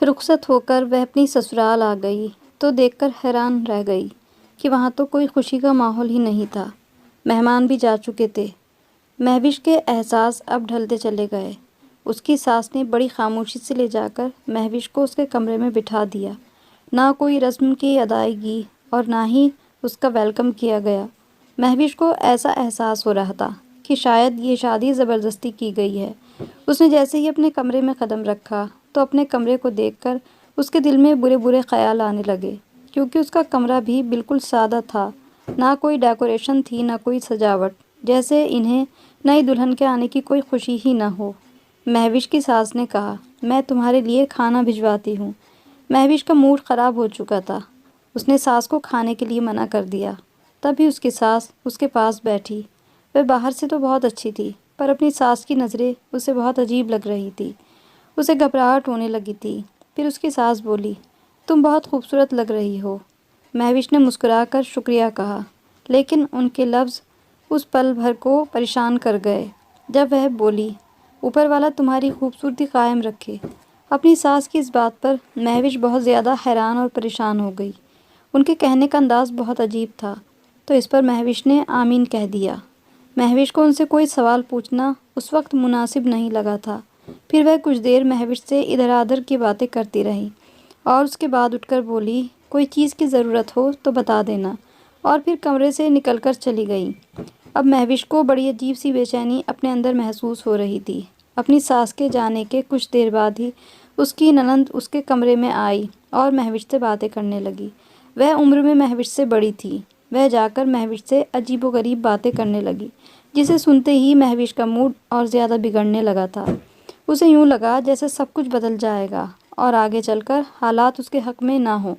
رخصت ہو کر وہ اپنی سسرال آ گئی تو دیکھ کر حیران رہ گئی کہ وہاں تو کوئی خوشی کا ماحول ہی نہیں تھا۔ مہمان بھی جا چکے تھے۔ مہوش کے احساس اب ڈھلتے چلے گئے۔ اس کی ساس نے بڑی خاموشی سے لے جا کر مہوش کو اس کے کمرے میں بٹھا دیا۔ نہ کوئی رسم کی ادائیگی اور نہ ہی اس کا ویلکم کیا گیا۔ مہوش کو ایسا احساس ہو رہا تھا کہ شاید یہ شادی زبردستی کی گئی ہے۔ اس نے جیسے ہی اپنے کمرے میں قدم رکھا تو اپنے کمرے کو دیکھ کر اس کے دل میں برے برے خیال آنے لگے، کیونکہ اس کا کمرہ بھی بالکل سادہ تھا۔ نہ کوئی ڈیکوریشن تھی، نہ کوئی سجاوٹ، جیسے انہیں نئی دلہن کے آنے کی کوئی خوشی ہی نہ ہو۔ مہوش کی ساس نے کہا، میں تمہارے لیے کھانا بھجواتی ہوں۔ مہوش کا موڈ خراب ہو چکا تھا۔ اس نے ساس کو کھانے کے لیے منع کر دیا۔ تبھی اس کی ساس اس کے پاس بیٹھی۔ وہ باہر سے تو بہت اچھی تھی، پر اپنی ساس کی نظریں اسے بہت عجیب لگ رہی تھی۔ اسے گھبراہٹ ہونے لگی تھی۔ پھر اس کی ساس بولی، تم بہت خوبصورت لگ رہی ہو۔ مہوش نے مسکرا کر شکریہ کہا، لیکن ان کے لفظ اس پل بھر کو پریشان کر گئے جب وہ بولی، اوپر والا تمہاری خوبصورتی قائم رکھے۔ اپنی ساس کی اس بات پر مہوش بہت زیادہ حیران اور پریشان ہو گئی۔ ان کے کہنے کا انداز بہت عجیب تھا، تو اس پر مہوش نے آمین کہہ دیا۔ مہوش کو ان سے کوئی سوال پوچھنا اس وقت مناسب نہیں لگا تھا۔ پھر وہ کچھ دیر مہوش سے ادھر ادھر کی باتیں کرتی رہی اور اس کے بعد اٹھ کر بولی، کوئی چیز کی ضرورت ہو تو بتا دینا، اور پھر کمرے سے نکل کر چلی گئی۔ اب مہوش کو بڑی عجیب سی بے چینی اپنے اندر محسوس ہو رہی تھی۔ اپنی ساس کے جانے کے کچھ دیر بعد ہی اس کی نند اس کے کمرے میں آئی اور مہوش سے باتیں کرنے لگی۔ وہ عمر میں مہوش سے بڑی تھی۔ وہ جا کر مہوش سے عجیب و غریب باتیں کرنے لگی، جسے سنتے ہی مہوش کا موڈ اور زیادہ بگڑنے لگا تھا۔ اسے یوں لگا جیسے سب کچھ بدل جائے گا اور آگے چل کر حالات اس کے حق میں نہ ہوں۔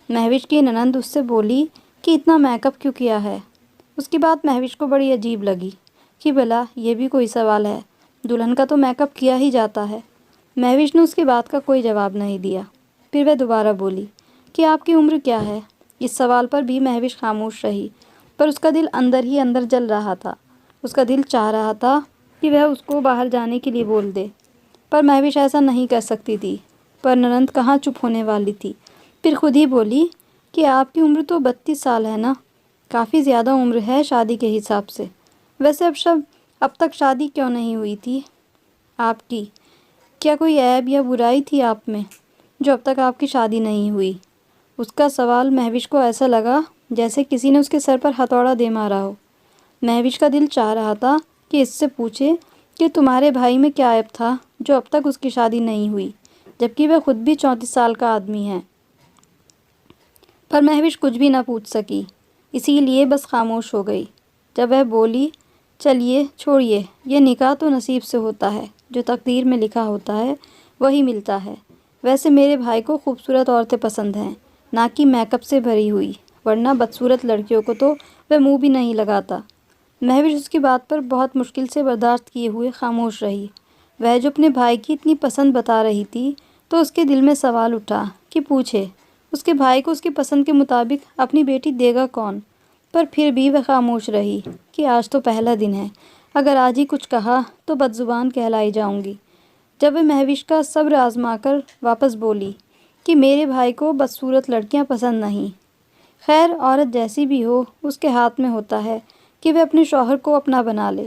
مہوش کی نند اس سے بولی کہ اتنا میک اپ کیوں کیا ہے؟ اس کی بات مہوش کو بڑی عجیب لگی کہ بھلا یہ بھی کوئی سوال ہے، دلہن کا تو میک اپ کیا ہی جاتا ہے۔ مہوش نے اس کی بات کا کوئی جواب نہیں دیا۔ پھر وہ دوبارہ بولی کہ آپ کی عمر کیا ہے؟ اس سوال پر بھی مہوش خاموش رہی، پر اس کا دل اندر ہی اندر جل رہا تھا۔ اس کا دل چاہ رہا تھا کہ وہ اس کو باہر جانے کے لیے بول دے، پر مہوش ایسا نہیں کر سکتی تھی۔ پر نند کہاں چپ ہونے والی تھی، پھر خود ہی بولی کہ آپ کی عمر تو 32 سال ہے نا، کافی زیادہ عمر ہے شادی کے حساب سے۔ ویسے اب تک شادی کیوں نہیں ہوئی تھی آپ کی؟ کیا کوئی عیب یا برائی تھی آپ میں جو اب تک آپ کی شادی نہیں ہوئی؟ اس کا سوال مہوش کو ایسا لگا جیسے کسی نے اس کے سر پر ہتھوڑا دے مارا ہو۔ مہوش کا دل چاہ رہا تھا کہ اس سے پوچھے کہ تمہارے بھائی میں کیا عیب تھا جو اب تک اس کی شادی نہیں ہوئی، جبکہ وہ خود بھی 34 سال کا آدمی ہے۔ پر مہوش کچھ بھی نہ پوچھ سکی، اسی لیے بس خاموش ہو گئی۔ جب وہ بولی، چلیے چھوڑیے، یہ نکاح تو نصیب سے ہوتا ہے، جو تقدیر میں لکھا ہوتا ہے وہی ملتا ہے۔ ویسے میرے بھائی کو خوبصورت عورتیں پسند ہیں، نہ کہ میک اپ سے بھری ہوئی، ورنہ بدصورت لڑکیوں کو تو وہ منہ بھی نہیں لگاتا۔ مہوش اس کی بات پر بہت مشکل سے برداشت کیے ہوئے خاموش رہی۔ وہ جو اپنے بھائی کی اتنی پسند بتا رہی تھی تو اس کے دل میں سوال اٹھا کہ پوچھے اس کے بھائی کو اس کی پسند کے مطابق اپنی بیٹی دے گا کون؟ پر پھر بھی وہ خاموش رہی کہ آج تو پہلا دن ہے، اگر آج ہی کچھ کہا تو بدزبان کہلائی جاؤں گی۔ جب وہ مہوش کا صبر آزما کر واپس بولی کہ میرے بھائی کو بدصورت لڑکیاں پسند نہیں، خیر عورت جیسی بھی ہو اس کے ہاتھ میں ہوتا ہے کہ وہ اپنے شوہر کو اپنا بنا لے۔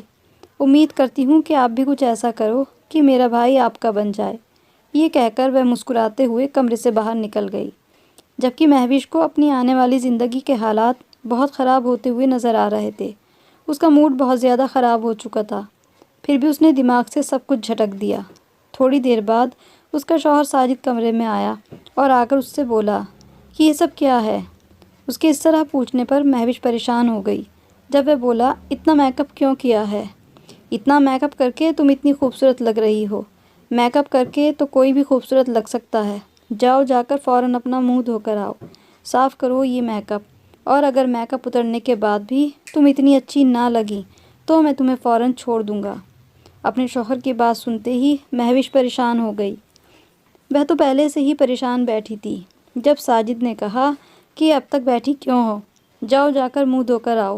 امید کرتی ہوں کہ آپ بھی کچھ ایسا کرو کہ میرا بھائی آپ کا بن جائے۔ یہ کہہ کر وہ مسکراتے ہوئے کمرے سے باہر نکل گئی، جبکہ مہوش کو اپنی آنے والی زندگی کے حالات بہت خراب ہوتے ہوئے نظر آ رہے تھے۔ اس کا موڈ بہت زیادہ خراب ہو چکا تھا، پھر بھی اس نے دماغ سے سب کچھ جھٹک دیا۔ تھوڑی دیر بعد اس کا شوہر ساجد کمرے میں آیا اور آ کر اس سے بولا کہ یہ سب کیا ہے؟ اس کے اس طرح پوچھنے پر مہوش پریشان ہو گئی۔ جب وہ بولا، اتنا میک اپ کیوں کیا ہے؟ اتنا میک اپ کر کے تم اتنی خوبصورت لگ رہی ہو۔ میک اپ کر کے تو کوئی بھی خوبصورت لگ سکتا ہے۔ جاؤ جا کر فوراً اپنا منہ دھو کر آؤ، صاف کرو یہ میک اپ، اور اگر میک اپ اترنے کے بعد بھی تم اتنی اچھی نہ لگی تو میں تمہیں فوراً چھوڑ دوں گا۔ اپنے شوہر کی بات سنتے ہی مہوش پریشان ہو گئی۔ وہ تو پہلے سے ہی پریشان بیٹھی تھی۔ جب ساجد نے کہا کہ اب تک بیٹھی کیوں ہو، جاؤ جا کر منہ دھو کر آؤ،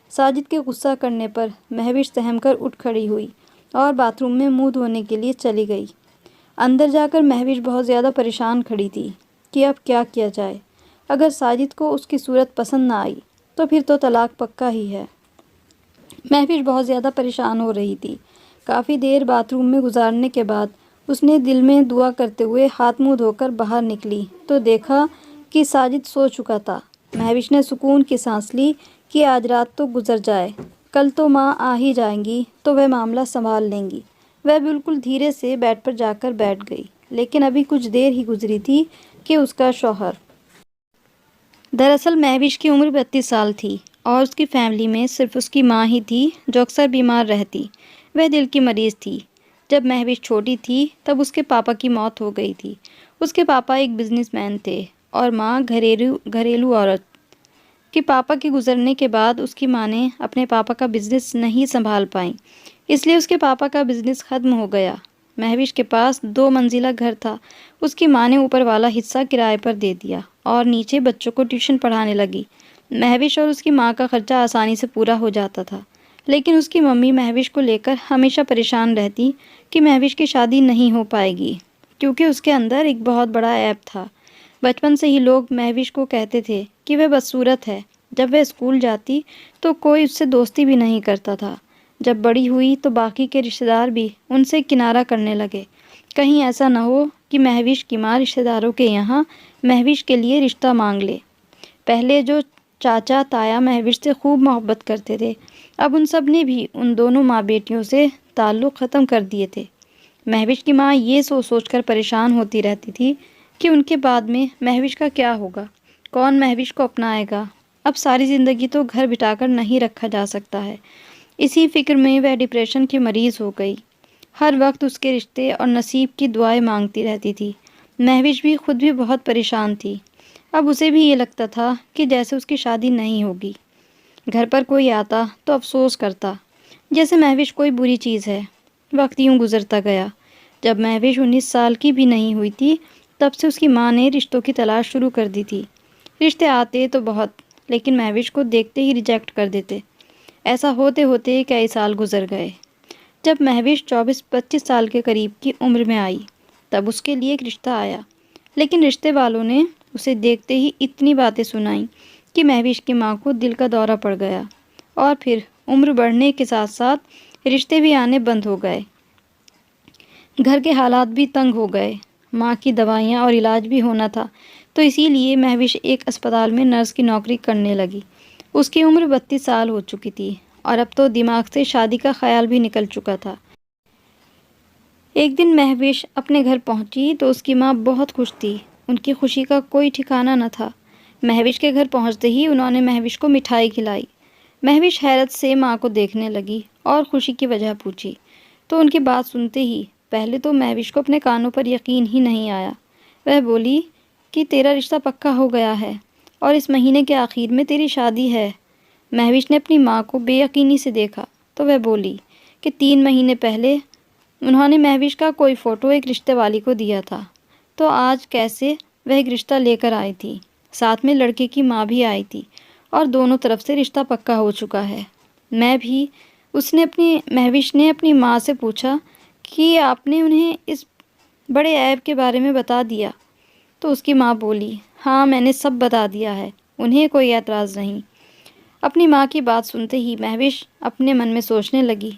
ساجد کے غصہ کرنے پر مہوش سہم کر اٹھ کھڑی ہوئی اور باتھ روم میں منہ دھونے کے لیے چلی گئی۔ اندر جا کر مہوش بہت زیادہ پریشان کھڑی تھی کہ اب کیا کیا جائے۔ اگر ساجد کو اس کی صورت پسند نہ آئی تو پھر تو طلاق پکا ہی ہے۔ مہوش بہت زیادہ پریشان ہو رہی تھی۔ کافی دیر باتھ روم میں گزارنے کے بعد اس نے دل میں دعا کرتے ہوئے ہاتھ منہ دھو کر باہر نکلی تو دیکھا کہ ساجد سو چکا تھا۔ مہوش نے سکون کی سانس لی کہ آج رات تو گزر جائے، کل تو ماں آ ہی جائیں گی تو وہ معاملہ سنبھال لیں گی۔ وہ بالکل دھیرے سے بیڈ پر جا کر بیٹھ گئی، لیکن ابھی کچھ دیر ہی گزری تھی کہ اس کا شوہر، دراصل مہوش کی عمر 32 سال تھی اور اس کی فیملی میں صرف اس کی ماں ہی تھی جو اکثر بیمار رہتی۔ وہ دل کی مریض تھی۔ جب مہوش چھوٹی تھی تب اس کے پاپا کی موت ہو گئی تھی۔ اس کے پاپا ایک بزنس مین تھے اور ماں گھریلو عورت۔ کہ پاپا کے گزرنے کے بعد اس کی ماں نے اپنے پاپا کا بزنس نہیں سنبھال پائیں، اس لیے اس کے پاپا کا بزنس ختم ہو گیا۔ مہوش کے پاس 2 منزلہ گھر تھا۔ اس کی ماں نے اوپر والا حصہ کرائے پر دے دیا اور نیچے بچوں کو ٹیوشن پڑھانے لگی۔ مہوش اور اس کی ماں کا خرچہ آسانی سے پورا ہو جاتا تھا، لیکن اس کی ممی مہوش کو لے کر ہمیشہ پریشان رہتی کہ مہوش کی شادی نہیں ہو پائے گی، کیونکہ اس کے اندر ایک بہت بڑا عیب تھا۔ بچپن سے ہی لوگ مہوش کو کہتے تھے کہ وہ بدصورت ہے۔ جب وہ اسکول جاتی تو کوئی اس سے دوستی بھی نہیں کرتا تھا۔ جب بڑی ہوئی تو باقی کے رشتہ دار بھی ان سے کنارہ کرنے لگے، کہیں ایسا نہ ہو کہ مہوش کی ماں رشتہ داروں کے یہاں مہوش کے لیے رشتہ مانگ لے۔ پہلے جو چاچا تایا مہوش سے خوب محبت کرتے تھے، اب ان سب نے بھی ان دونوں ماں بیٹیوں سے تعلق ختم کر دیے تھے۔ مہوش کی ماں یہ سوچ کر پریشان ہوتی رہتی تھی کہ ان کے بعد میں مہوش کا کیا ہوگا، کون مہوش کو اپنائے گا۔ اب ساری زندگی تو گھر بٹھا کر نہیں رکھا جا سکتا ہے۔ اسی فکر میں وہ ڈپریشن کی مریض ہو گئی۔ ہر وقت اس کے رشتے اور نصیب کی دعائیں مانگتی رہتی تھی۔ مہوش بھی خود بھی بہت پریشان تھی۔ اب اسے بھی یہ لگتا تھا کہ جیسے اس کی شادی نہیں ہوگی۔ گھر پر کوئی آتا تو افسوس کرتا جیسے مہوش کوئی بری چیز ہے۔ وقت یوں گزرتا گیا۔ جب مہوش 19 سال کی بھی نہیں ہوئی تھی تب سے اس کی ماں نے رشتوں کی تلاش شروع کر دی تھی۔ رشتے آتے تو بہت، لیکن مہوش کو دیکھتے ہی ریجیکٹ کر دیتے۔ ایسا ہوتے ہوتے کئی سال گزر گئے۔ جب مہوش 24-25 سال کے قریب کی عمر میں آئی تب اس کے لیے ایک رشتہ آیا، لیکن رشتے والوں نے اسے دیکھتے ہی اتنی باتیں سنائیں کہ مہوش کی ماں کو دل کا دورہ پڑ گیا، اور پھر عمر بڑھنے کے ساتھ ساتھ رشتے بھی آنے بند ہو گئے۔ گھر کے حالات بھی تنگ ہو گئے، ماں کی دوائیاں اور علاج بھی ہونا تھا، تو اسی لیے مہوش ایک اسپتال میں نرس کی نوکری کرنے لگی۔ اس کی عمر 32 سال ہو چکی تھی اور اب تو دماغ سے شادی کا خیال بھی نکل چکا تھا۔ ایک دن مہوش اپنے گھر پہنچی تو اس کی ماں بہت خوش تھی۔ ان کی خوشی کا کوئی ٹھکانہ نہ تھا۔ مہوش کے گھر پہنچتے ہی انہوں نے مہوش کو مٹھائی کھلائی۔ مہوش حیرت سے ماں کو دیکھنے لگی اور خوشی کی وجہ پوچھی تو ان کی بات سنتے ہی پہلے تو مہوش کو اپنے کانوں پر یقین ہی نہیں آیا۔ وہ بولی کہ تیرا رشتہ پکا ہو گیا ہے اور اس مہینے کے آخر میں تیری شادی ہے۔ مہوش نے اپنی ماں کو بے یقینی سے دیکھا تو وہ بولی کہ 3 مہینے پہلے انہوں نے مہوش کا کوئی فوٹو ایک رشتے والی کو دیا تھا، تو آج کیسے وہ ایک رشتہ لے کر آئی تھی، ساتھ میں لڑکے کی ماں بھی آئی تھی اور دونوں طرف سے رشتہ پکا ہو چکا ہے۔ مہوش نے اپنی ماں سے پوچھا کہ آپ نے انہیں اس بڑے عیب کے بارے میں بتا دیا؟ تو اس کی ماں بولی، ہاں میں نے سب بتا دیا ہے، انہیں کوئی اعتراض نہیں۔ اپنی ماں کی بات سنتے ہی مہوش اپنے من میں سوچنے لگی،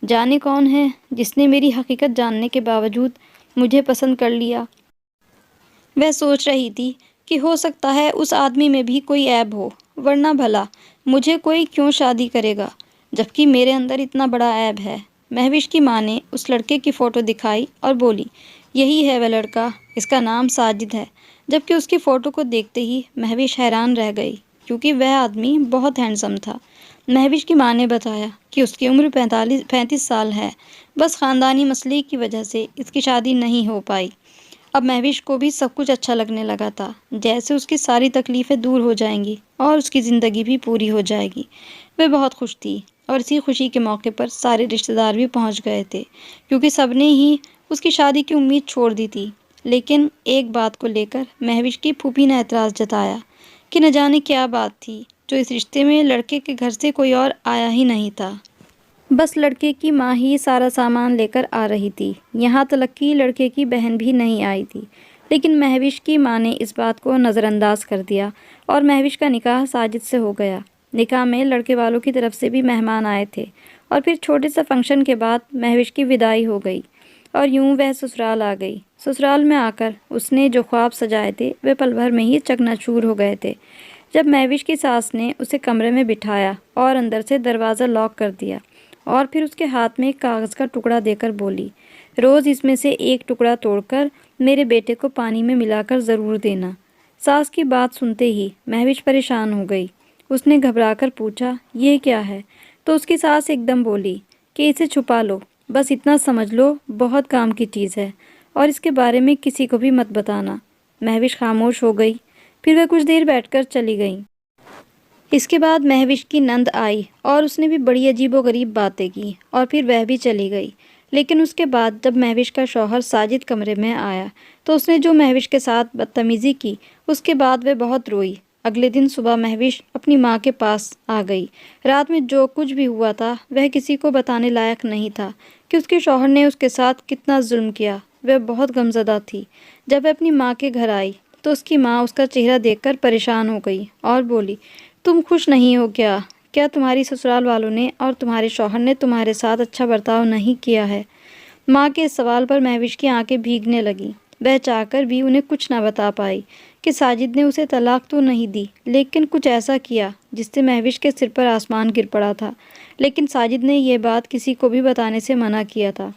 جانے کون ہے جس نے میری حقیقت جاننے کے باوجود مجھے پسند کر لیا۔ وہ سوچ رہی تھی کہ ہو سکتا ہے اس آدمی میں بھی کوئی عیب ہو، ورنہ بھلا مجھے کوئی کیوں شادی کرے گا جبکہ میرے اندر اتنا بڑا عیب ہے۔ مہوش کی ماں نے اس لڑکے کی فوٹو دکھائی اور بولی، یہی ہے وہ لڑکا، اس کا نام ساجد ہے۔ جبکہ اس کی فوٹو کو دیکھتے ہی مہوش حیران رہ گئی، کیونکہ وہ آدمی بہت ہینڈسم تھا۔ مہوش کی ماں نے بتایا کہ اس کی عمر 35 سال ہے، بس خاندانی مسئلے کی وجہ سے اس کی شادی نہیں ہو پائی۔ اب مہوش کو بھی سب کچھ اچھا لگنے لگا تھا، جیسے اس کی ساری تکلیفیں دور ہو جائیں گی اور اس کی زندگی بھی پوری ہو جائے گی۔ وہ بہت خوش تھی اور اسی خوشی کے موقع پر سارے رشتہ دار بھی پہنچ گئے تھے، کیونکہ سب نے ہی اس کی شادی کی امید چھوڑ دی تھی۔ لیکن ایک بات کو لے کر مہوش کی پھوپھی نے اعتراض جتایا کہ نہ جانے کیا بات تھی جو اس رشتے میں لڑکے کے گھر سے کوئی اور آیا ہی نہیں تھا۔ بس لڑکے کی ماں ہی سارا سامان لے کر آ رہی تھی، یہاں تک کہ لڑکے کی بہن بھی نہیں آئی تھی۔ لیکن مہوش کی ماں نے اس بات کو نظر انداز کر دیا اور مہوش کا نکاح ساجد سے ہو گیا۔ نکاح میں لڑکے والوں کی طرف سے بھی مہمان آئے تھے اور پھر چھوٹے سے فنکشن کے بعد مہوش کی وداعی ہو گئی اور یوں وہ سسرال آ گئی۔ سسرال میں آ کر اس نے جو خواب سجائے تھے وہ پل بھر میں ہی چکناچور ہو گئے تھے۔ جب مہوش کی ساس نے اسے کمرے میں بٹھایا اور اندر سے دروازہ لاک کر دیا اور پھر اس کے ہاتھ میں ایک کاغذ کا ٹکڑا دے کر بولی، روز اس میں سے ایک ٹکڑا توڑ کر میرے بیٹے کو پانی میں ملا کر ضرور دینا۔ ساس کی بات سنتے ہی مہوش پریشان ہو گئی۔ اس نے گھبرا کر پوچھا، یہ کیا ہے؟ تو اس کی ساس ایک دم بولی کہ اسے چھپا لو، بس اتنا سمجھ لو بہت کام کی چیز ہے اور اس کے بارے میں کسی کو بھی مت بتانا۔ مہوش خاموش ہو گئی، پھر وہ کچھ دیر بیٹھ کر چلی گئیں۔ اس کے بعد مہوش کی نند آئی اور اس نے بھی بڑی عجیب و غریب باتیں کی اور پھر وہ بھی چلی گئی۔ لیکن اس کے بعد جب مہوش کا شوہر ساجد کمرے میں آیا تو اس نے جو مہوش کے ساتھ بدتمیزی کی اس کے بعد وہ بہت روئی۔ اگلے دن صبح مہوش اپنی ماں کے پاس آ گئی۔ رات میں جو کچھ بھی ہوا تھا وہ کسی کو بتانے لائق نہیں تھا کہ اس کے شوہر نے اس کے ساتھ کتنا ظلم کیا۔ وہ بہت غمزدہ تھی۔ جب وہ اپنی ماں کے گھر آئی تو اس کی ماں اس کا چہرہ دیکھ کر پریشان ہو گئی اور بولی، تم خوش نہیں ہو کیا؟ کیا تمہاری سسرال والوں نے اور تمہارے شوہر نے تمہارے ساتھ اچھا برتاؤ نہیں کیا ہے؟ ماں کے اس سوال پر مہوش کی آنکھیں بھیگنے لگیں۔ وہ چاہ کر بھی انہیں کچھ نہ بتا پائی کہ ساجد نے اسے طلاق تو نہیں دی، لیکن کچھ ایسا کیا جس سے مہوش کے سر پر آسمان گر پڑا تھا۔ لیکن ساجد نے یہ بات کسی کو بھی بتانے سے منع کیا تھا۔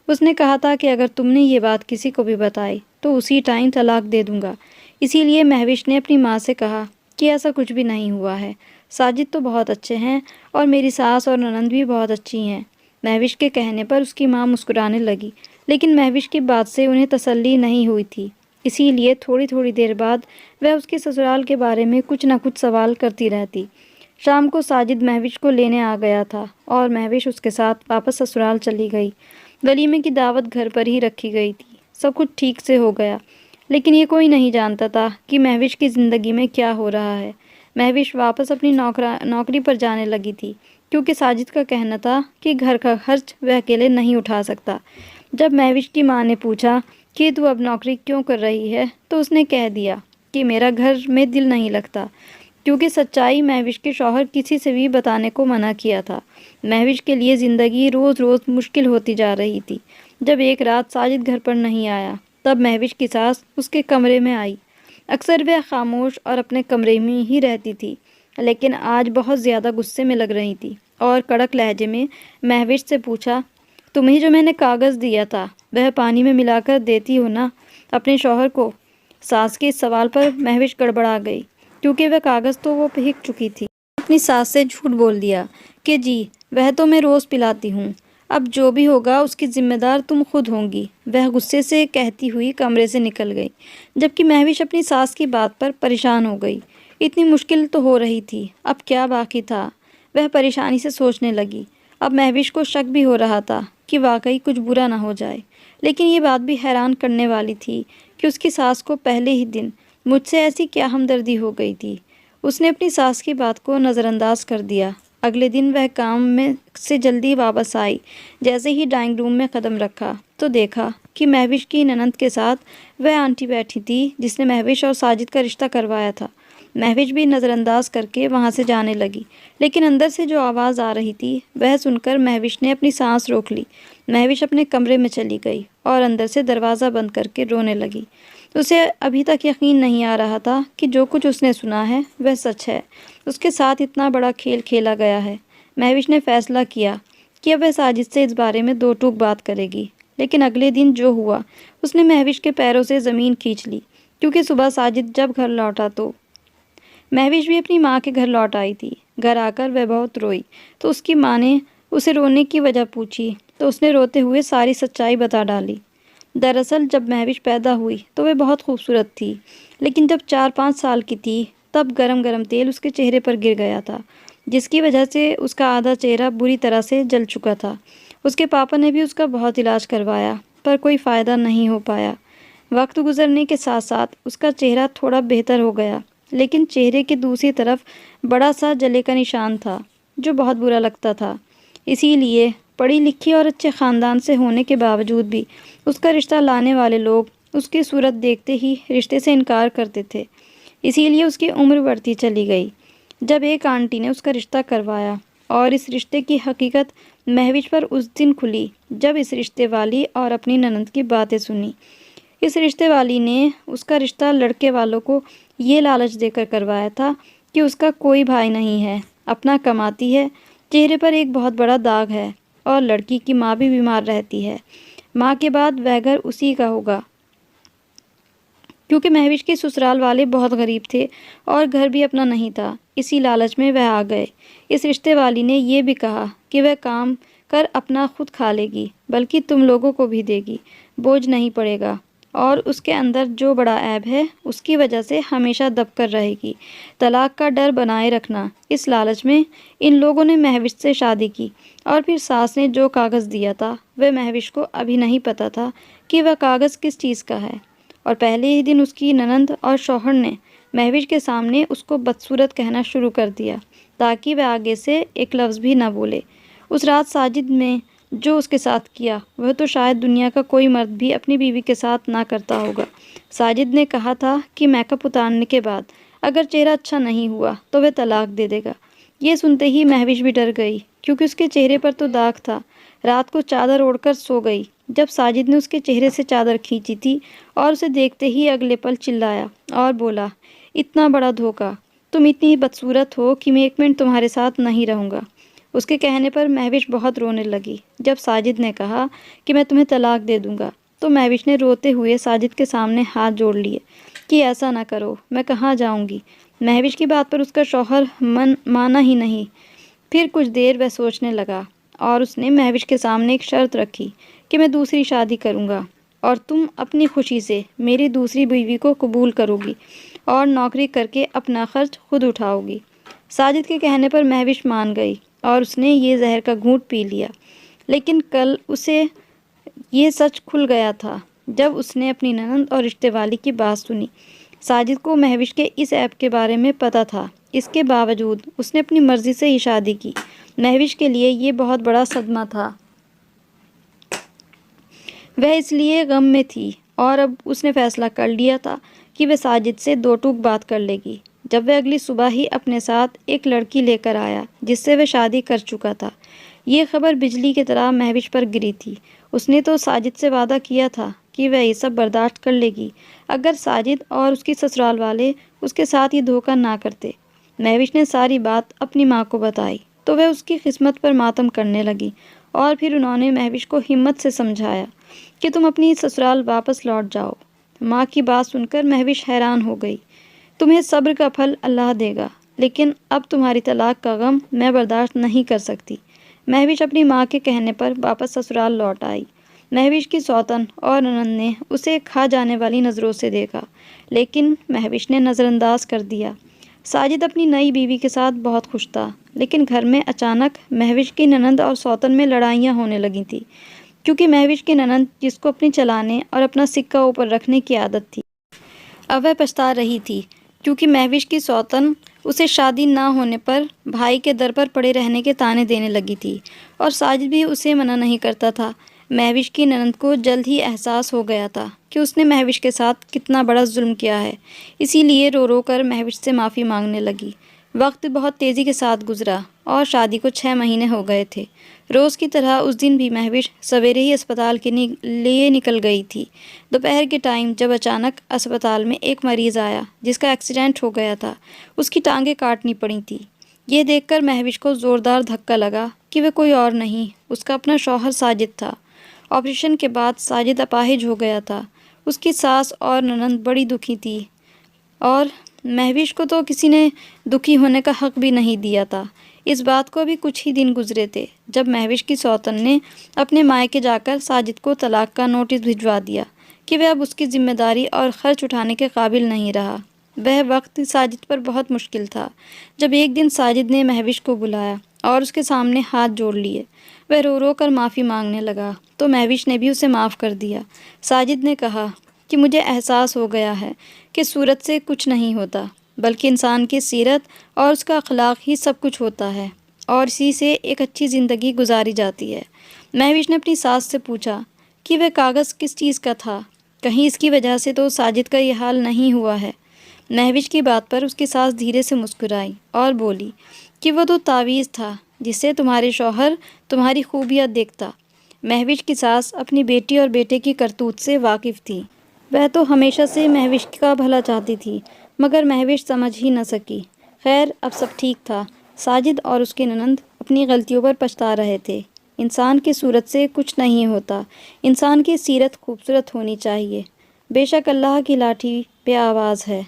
اس نے کہا تھا کہ اگر تم نے یہ بات کسی کو بھی بتائی تو اسی ٹائم طلاق دے دوں گا۔ اسی لیے مہوش نے اپنی ماں سے کہا کہ ایسا کچھ بھی نہیں ہوا ہے، ساجد تو بہت اچھے ہیں اور میری ساس اور ننند بھی بہت اچھی ہیں۔ مہوش کے کہنے پر اس کی ماں مسکرانے لگی، لیکن مہوش کی بات سے انہیں تسلی نہیں ہوئی تھی۔ اسی لیے تھوڑی دیر بعد وہ اس کے سسرال کے بارے میں کچھ نہ کچھ سوال کرتی رہتی۔ شام کو ساجد مہوش کو لینے آ گیا تھا اور مہوش اس کے ساتھ واپس سسرال چلی گئی۔ ولیمے کی دعوت گھر پر ہی رکھی گئی تھی۔ سب کچھ ٹھیک سے ہو گیا، لیکن یہ کوئی نہیں جانتا تھا کہ مہوش کی زندگی میں کیا ہو رہا ہے۔ مہوش واپس اپنی نوکری پر جانے لگی تھی کیونکہ ساجد کا کہنا تھا کہ گھر کا خرچ وہ اکیلے نہیں اٹھا سکتا۔ جب مہوش کی ماں نے پوچھا کہ تو اب نوکری کیوں کر رہی ہے تو اس نے کہہ دیا کہ میرا گھر میں دل نہیں لگتا، کیونکہ سچائی مہوش کے شوہر کسی سے بھی بتانے کو منع کیا تھا۔ مہوش کے لیے زندگی روز روز مشکل ہوتی جا رہی تھی۔ جب ایک رات ساجد گھر پر نہیں آیا تب مہوش کی ساس اس کے کمرے میں آئی۔ اکثر وہ خاموش اور اپنے کمرے میں ہی رہتی تھی، لیکن آج بہت زیادہ غصے میں لگ رہی تھی اور کڑک لہجے میں مہوش سے پوچھا، تمہیں جو میں نے کاغذ دیا تھا وہ پانی میں ملا کر دیتی ہو نا اپنے شوہر کو؟ ساس کے اس سوال پر مہوش گڑبڑا گئی کیونکہ وہ کاغذ تو وہ پھینک چکی تھی۔ اپنی ساس سے جھوٹ بول دیا کہ جی وہ تو میں روز پلاتی ہوں، اب جو بھی ہوگا اس کی ذمہ دار تم خود ہوں گی۔ وہ غصے سے کہتی ہوئی کمرے سے نکل گئی، جبکہ مہوش اپنی ساس کی بات پر پریشان ہو گئی۔ اتنی مشکل تو ہو رہی تھی، اب کیا باقی تھا؟ وہ پریشانی سے سوچنے لگی۔ اب مہوش کو شک بھی ہو رہا تھا کہ واقعی کچھ برا نہ ہو جائے، لیکن یہ بات بھی حیران کرنے والی تھی کہ اس کی ساس کو پہلے ہی دن مجھ سے ایسی کیا ہمدردی ہو گئی تھی۔ اس نے اپنی ساس کی بات کو نظر انداز کر دیا۔ اگلے دن وہ کام میں سے جلدی واپس آئی۔ جیسے ہی ڈرائنگ روم میں قدم رکھا تو دیکھا کہ مہوش کی ننند کے ساتھ وہ آنٹی بیٹھی تھی جس نے مہوش اور ساجد کا رشتہ کروایا تھا۔ مہوش بھی نظر انداز کر کے وہاں سے جانے لگی، لیکن اندر سے جو آواز آ رہی تھی وہ سن کر مہوش نے اپنی سانس روک لی۔ مہوش اپنے کمرے میں چلی گئی اور اندر سے دروازہ بند کر کے رونے لگی۔ اسے ابھی تک یقین نہیں آ رہا تھا کہ جو کچھ اس نے سنا ہے وہ سچ ہے۔ اس کے ساتھ اتنا بڑا کھیل کھیلا گیا ہے۔ مہوش نے فیصلہ کیا کہ اب وہ ساجد سے اس بارے میں دو ٹوک بات کرے گی، لیکن اگلے دن جو ہوا اس نے مہوش کے پیروں سے زمین کھینچ لی، کیونکہ صبح ساجد جب گھر لوٹا تو مہوش بھی اپنی ماں کے گھر لوٹ آئی تھی۔ گھر آ کر وہ بہت روئی تو اس کی ماں نے اسے رونے کی وجہ پوچھی تو اس نے روتے ہوئے ساری سچائی بتا ڈالی۔ دراصل جب مہوش پیدا ہوئی تو وہ بہت خوبصورت تھی، لیکن جب 4-5 سال کی تھی تب گرم گرم تیل اس کے چہرے پر گر گیا تھا، جس کی وجہ سے اس کا آدھا چہرہ بری طرح سے جل چکا تھا۔ اس کے پاپا نے بھی اس کا بہت علاج کروایا پر کوئی فائدہ نہیں ہو پایا۔ وقت گزرنے کے ساتھ ساتھ اس کا چہرہ تھوڑا بہتر ہو گیا، لیکن چہرے کے دوسری طرف بڑا سا جلے کا نشان تھا جو بہت برا لگتا تھا۔ اسی لیے پڑھی لکھی اور اچھے خاندان سے ہونے کے باوجود بھی اس کا رشتہ لانے والے لوگ اس کی صورت دیکھتے ہی رشتے سے انکار کرتے تھے۔ اسی لیے اس کی عمر بڑھتی چلی گئی۔ جب ایک آنٹی نے اس کا رشتہ کروایا اور اس رشتے کی حقیقت مہوش پر اس دن کھلی جب اس رشتے والی اور اپنی نند کی باتیں سنی۔ اس رشتے والی نے اس کا رشتہ لڑکے والوں کو یہ لالچ دے کر کروایا تھا کہ اس کا کوئی بھائی نہیں ہے، اپنا کماتی ہے، چہرے پر ایک بہت بڑا داغ ہے اور لڑکی کی ماں بھی بیمار رہتی ہے۔ ماں کے بعد وہ گھر اسی کا ہوگا۔ کیونکہ مہوش کے سسرال والے بہت غریب تھے اور گھر بھی اپنا نہیں تھا، اسی لالچ میں وہ آ گئے۔ اس رشتے والی نے یہ بھی کہا کہ وہ کام کر اپنا خود کھا لے گی بلکہ تم لوگوں کو بھی دے گی، بوجھ نہیں پڑے گا، اور اس کے اندر جو بڑا عیب ہے اس کی وجہ سے ہمیشہ دب کر رہے گی، طلاق کا ڈر بنائے رکھنا۔ اس لالچ میں ان لوگوں نے مہوش سے شادی کی، اور پھر ساس نے جو کاغذ دیا تھا وہ مہوش کو ابھی نہیں پتا تھا کہ وہ کاغذ کس چیز کا ہے، اور پہلے ہی دن اس کی ننند اور شوہر نے مہوش کے سامنے اس کو بدصورت کہنا شروع کر دیا تاکہ وہ آگے سے ایک لفظ بھی نہ بولے۔ اس رات ساجد نے جو اس کے ساتھ کیا وہ تو شاید دنیا کا کوئی مرد بھی اپنی بیوی کے ساتھ نہ کرتا ہوگا۔ ساجد نے کہا تھا کہ میک اپ اتارنے کے بعد اگر چہرہ اچھا نہیں ہوا تو وہ طلاق دے دے گا۔ یہ سنتے ہی مہوش بھی ڈر گئی کیونکہ اس کے چہرے پر تو داغ تھا۔ رات کو چادر اوڑھ کر سو گئی۔ جب ساجد نے اس کے چہرے سے چادر کھینچی تھی اور اسے دیکھتے ہی اگلے پل چلایا اور بولا، اتنا بڑا دھوکہ، تم اتنی بدصورت ہو کہ میں ایک منٹ تمہارے ساتھ نہیں رہوں گا۔ اس کے کہنے پر مہوش بہت رونے لگی۔ جب ساجد نے کہا کہ میں تمہیں طلاق دے دوں گا تو مہوش نے روتے ہوئے ساجد کے سامنے ہاتھ جوڑ لیے کہ ایسا نہ کرو، میں کہاں جاؤں گی۔ مہوش کی بات پر اس کا شوہر مانا ہی نہیں۔ پھر کچھ دیر وہ سوچنے لگا اور اس نے مہوش کے سامنے ایک شرط رکھی کہ میں دوسری شادی کروں گا اور تم اپنی خوشی سے میری دوسری بیوی کو قبول کرو گی اور نوکری کر کے اپنا خرچ خود اٹھاؤ گی۔ ساجد کے کہنے پر مہوش مان گئی اور اس نے یہ زہر کا گھونٹ پی لیا، لیکن کل اسے یہ سچ کھل گیا تھا جب اس نے اپنی ننند اور رشتے والی کی بات سنی۔ ساجد کو مہوش کے اس عیب کے بارے میں پتہ تھا، اس کے باوجود اس نے اپنی مرضی سے ہی شادی کی۔ مہوش کے لیے یہ بہت بڑا صدمہ تھا۔ وہ اس لیے غم میں تھی اور اب اس نے فیصلہ کر لیا تھا کہ وہ ساجد سے دو ٹوک بات کر لے گی۔ جب وہ اگلی صبح ہی اپنے ساتھ ایک لڑکی لے کر آیا جس سے وہ شادی کر چکا تھا، یہ خبر بجلی کی طرح مہوش پر گری تھی۔ اس نے تو ساجد سے وعدہ کیا تھا کہ وہ یہ سب برداشت کر لے گی اگر ساجد اور اس کی سسرال والے اس کے ساتھ یہ دھوکہ نہ کرتے۔ مہوش نے ساری بات اپنی ماں کو بتائی تو وہ اس کی قسمت پر ماتم کرنے لگی، اور پھر انہوں نے مہوش کو ہمت سے سمجھایا کہ تم اپنی سسرال واپس لوٹ جاؤ۔ ماں کی بات سن کر مہوش حیران ہو گئی۔ تمہیں صبر کا پھل اللہ دے گا، لیکن اب تمہاری طلاق کا غم میں برداشت نہیں کر سکتی۔ مہوش اپنی ماں کے کہنے پر واپس سسرال لوٹ آئی۔ مہوش کی سوتن اور ننند نے اسے کھا جانے والی نظروں سے دیکھا، لیکن مہوش نے نظر انداز کر دیا۔ ساجد اپنی نئی بیوی کے ساتھ بہت خوش تھا، لیکن گھر میں اچانک مہوش کی ننند اور سوتن میں لڑائیاں ہونے لگی تھی، کیونکہ مہوش کی ننند جس کو اپنی چلانے اور اپنا سکہ اوپر رکھنے کی عادت تھی، اب وہ پچھتا رہی تھی کیونکہ مہوش کی سوتن اسے شادی نہ ہونے پر بھائی کے در پر پڑے رہنے کے طعنے دینے لگی تھی، اور ساجد بھی اسے منع نہیں کرتا تھا۔ مہوش کی ننند کو جلد ہی احساس ہو گیا تھا کہ اس نے مہوش کے ساتھ کتنا بڑا ظلم کیا ہے، اسی لیے رو رو کر مہوش سے معافی مانگنے لگی۔ وقت بہت تیزی کے ساتھ گزرا اور شادی کو 6 مہینے ہو گئے تھے۔ روز کی طرح اس دن بھی مہوش سویرے ہی اسپتال کے لیے نکل گئی تھی۔ دوپہر کے ٹائم جب اچانک اسپتال میں ایک مریض آیا جس کا ایکسیڈنٹ ہو گیا تھا، اس کی ٹانگیں کاٹنی پڑی تھیں۔ یہ دیکھ کر مہوش کو زوردار دھکا لگا کہ وہ کوئی اور نہیں، اس کا اپنا شوہر ساجد تھا۔ آپریشن کے بعد ساجد اپاہج ہو گیا تھا۔ اس کی ساس اور ننند بڑی دکھی تھی، اور مہوش کو تو کسی نے دکھی ہونے کا حق بھی نہیں دیا تھا۔ اس بات کو بھی کچھ ہی دن گزرے تھے جب مہوش کی سوتن نے اپنے مائکے جا کر ساجد کو طلاق کا نوٹس بھجوا دیا کہ وہ اب اس کی ذمہ داری اور خرچ اٹھانے کے قابل نہیں رہا۔ وہ وقت ساجد پر بہت مشکل تھا جب ایک دن ساجد نے مہوش کو بلایا اور اس کے سامنے ہاتھ جوڑ لیے۔ وہ رو رو کر معافی مانگنے لگا تو مہوش نے بھی اسے معاف کر دیا۔ ساجد نے کہا کہ مجھے احساس ہو گیا ہے کہ صورت سے کچھ نہیں ہوتا، بلکہ انسان کی سیرت اور اس کا اخلاق ہی سب کچھ ہوتا ہے۔ اور اسی سے ایک اچھی زندگی گزاری جاتی ہے۔ مہوش نے اپنی ساس سے پوچھا کہ وہ کاغذ کس چیز کا تھا، کہیں اس کی وجہ سے تو ساجد کا یہ حال نہیں ہوا ہے۔ مہوش کی بات پر اس کی ساس دھیرے سے مسکرائی اور بولی کہ وہ تو تعویذ تھا جس سے تمہارے شوہر تمہاری خوبیاں دیکھتا۔ مہوش کی ساس اپنی بیٹی اور بیٹے کی کرتوت سے واقف تھی۔ وہ تو ہمیشہ سے مہوش کا بھلا چاہتی تھی، مگر مہوش سمجھ ہی نہ سکی۔ خیر، اب سب ٹھیک تھا۔ ساجد اور اس کے ننند اپنی غلطیوں پر پچھتا رہے تھے۔ انسان کی صورت سے کچھ نہیں ہوتا، انسان کی سیرت خوبصورت ہونی چاہیے۔ بے شک اللہ کی لاٹھی پہ آواز ہے۔